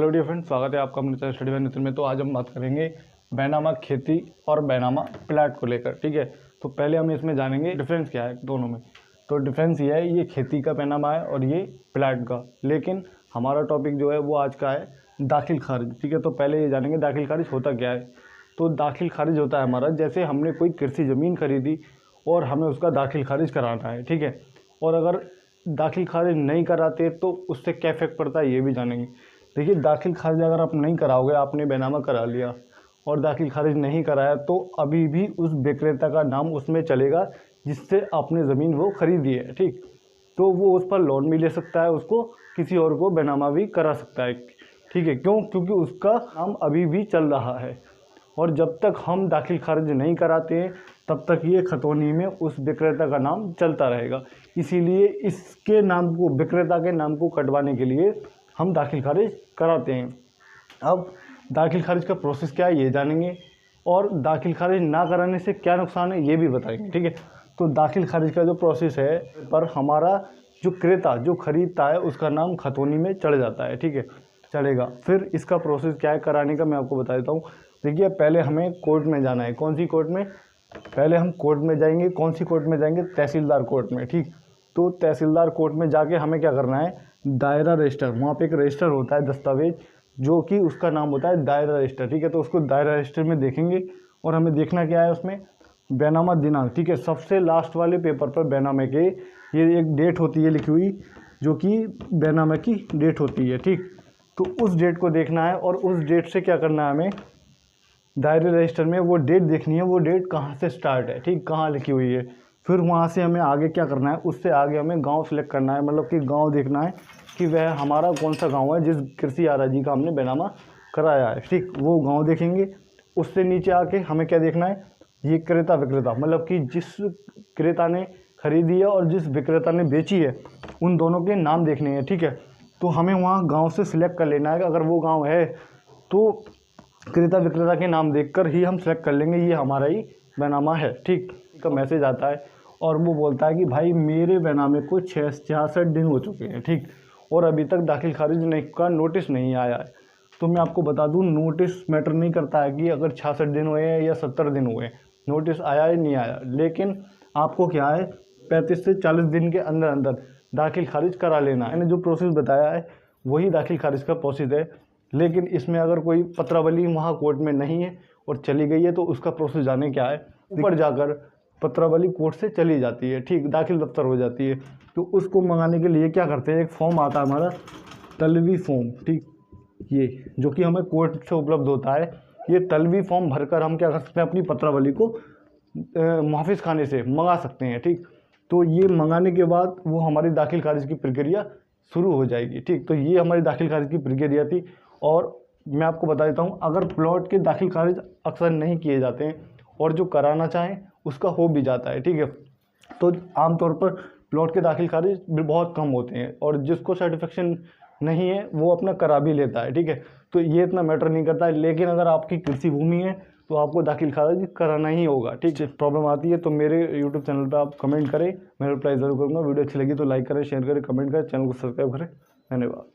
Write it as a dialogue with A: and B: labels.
A: Hello dear friends, स्वागत है आपका अपने चैनल स्टडी बाय नितिन में। तो आज हम बात करेंगे बैनामा खेती और बैनामा प्लाट को लेकर। ठीक है, तो पहले हम इसमें जानेंगे डिफरेंस क्या है दोनों में। तो डिफरेंस ये है, ये खेती का बैनामा है और ये प्लाट का। लेकिन हमारा टॉपिक जो है वो आज का है दाखिल खारिज। ठीक है, तो पहले ये जानेंगे दाखिल खारिज होता क्या है। तो दाखिल खारिज होता है हमारा, जैसे हमने कोई कृषि ज़मीन खरीदी और हमें उसका दाखिल खारिज कराना है। ठीक है, और अगर दाखिल खारिज नहीं कराते तो उससे क्या इफेक्ट पड़ता है ये भी जानेंगे। देखिए, दाखिल खारिज अगर आप नहीं कराओगे, आपने बैनामा करा लिया और दाखिल खारिज नहीं कराया, तो अभी भी उस विक्रेता का नाम उसमें चलेगा जिससे आपने ज़मीन वो खरीदी है। ठीक, तो वो उस पर लोन भी ले सकता है, उसको किसी और को बैनामा भी करा सकता है। ठीक है, क्यों? क्योंकि उसका नाम अभी भी चल रहा है और जब तक हम दाखिल खारिज नहीं कराते हैं तब तक ये खतौनी में उस विक्रेता का नाम चलता रहेगा। इसीलिए इसके नाम को, विक्रेता के नाम को कटवाने के लिए हम दाखिल खारिज कराते हैं। अब दाखिल खारिज का प्रोसेस क्या है ये जानेंगे और दाखिल खारिज ना कराने से क्या नुकसान है ये भी बताएंगे। ठीक है, तो दाखिल खारिज का जो प्रोसेस है पर हमारा जो क्रेता जो खरीदता है उसका नाम खतौनी में चढ़ जाता है। ठीक है, चलेगा। फिर इसका प्रोसेस क्या है कराने का मैं आपको बता देता हूँ। देखिए, पहले हमें कोर्ट में जाना है। कौन सी कोर्ट में? पहले हम कोर्ट में जाएंगे। कौन सी कोर्ट में जाएंगे? तहसीलदार कोर्ट में। ठीक, तो तहसीलदार कोर्ट में जाके हमें क्या करना है, दायरा रजिस्टर, वहाँ पे एक रजिस्टर होता है दस्तावेज जो कि उसका नाम होता है दायरा रजिस्टर। ठीक है, तो उसको दायरा रजिस्टर में देखेंगे और हमें देखना क्या है उसमें, बैनामा दिनांक। ठीक है, सबसे लास्ट वाले पेपर पर बैनामे के ये एक डेट होती है लिखी हुई जो कि बैनामा की डेट होती है। ठीक, तो उस डेट को देखना है और उस डेट से क्या करना है, हमें दायरे रजिस्टर में वो डेट देखनी है, वो डेट कहाँ से स्टार्ट है। ठीक, कहाँ लिखी हुई है। फिर वहाँ से हमें आगे क्या करना है, उससे आगे हमें गांव सेलेक्ट करना है, मतलब कि गांव देखना है कि वह हमारा कौन सा गांव है जिस कृषि आराजी का हमने बैनामा कराया है। ठीक, वो गांव देखेंगे। उससे नीचे आके हमें क्या देखना है, ये क्रेता विक्रेता, मतलब कि जिस क्रेता ने खरीदी है और जिस विक्रेता ने बेची है उन दोनों के नाम देखने हैं। ठीक है, तो हमें वहाँ गाँव से सिलेक्ट कर लेना है। अगर वो गाँव है तो क्रेता विक्रेता के नाम देखकर ही हम सेलेक्ट कर लेंगे ये हमारा ही बैनामा है। ठीक, का मैसेज आता है और वो बोलता है कि भाई मेरे बैनामे को 66 दिन हो चुके हैं। ठीक, और अभी तक दाखिल खारिज नहीं का नोटिस नहीं आया है। तो मैं आपको बता दूं, नोटिस मैटर नहीं करता है कि अगर 66 दिन हुए हैं या 70 दिन हुए, नोटिस आया या नहीं आया। लेकिन आपको क्या है, 35 से 40 दिन के अंदर अंदर दाखिल खारिज करा लेना है। मैंने जो प्रोसेस बताया है वही दाखिल खारिज का प्रोसेस है। लेकिन इसमें अगर कोई पत्रावली वहाँ कोर्ट में नहीं है और चली गई है तो उसका प्रोसेस जाने क्या है, ऊपर जाकर पत्रावली कोर्ट से चली जाती है। ठीक, दाखिल दफ्तर हो जाती है। तो उसको मंगाने के लिए क्या करते हैं, एक फॉर्म आता है हमारा तलवी फॉर्म। ठीक, ये जो कि हमें कोर्ट से उपलब्ध होता है, ये तलवी फॉर्म भरकर हम क्या कर सकते हैं, अपनी पत्रावली को मुहाफिज खाने से मंगा सकते हैं। ठीक, तो ये मंगाने के बाद वो हमारी दाखिल खारिज की प्रक्रिया शुरू हो जाएगी। ठीक, तो ये हमारी दाखिल खारिज की प्रक्रिया थी। और मैं आपको बता देता हूँ, अगर प्लॉट के दाखिल खारिज अक्सर नहीं किए जाते हैं और जो कराना चाहें उसका हो भी जाता है। ठीक है, तो आमतौर पर प्लॉट के दाखिल खारिज बहुत कम होते हैं और जिसको सर्टिफिकेशन नहीं है वो अपना करा भी लेता है। ठीक है, तो ये इतना मैटर नहीं करता है। लेकिन अगर आपकी कृषि भूमि है तो आपको दाखिल खारिज कराना ही होगा। ठीक है, प्रॉब्लम आती है तो मेरे यूट्यूब चैनल पर आप कमेंट करें, मैं रिप्लाई ज़रूर करूँगा। वीडियो अच्छी लगी तो लाइक करें, शेयर करें, कमेंट करें, चैनल को सब्सक्राइब करें। धन्यवाद।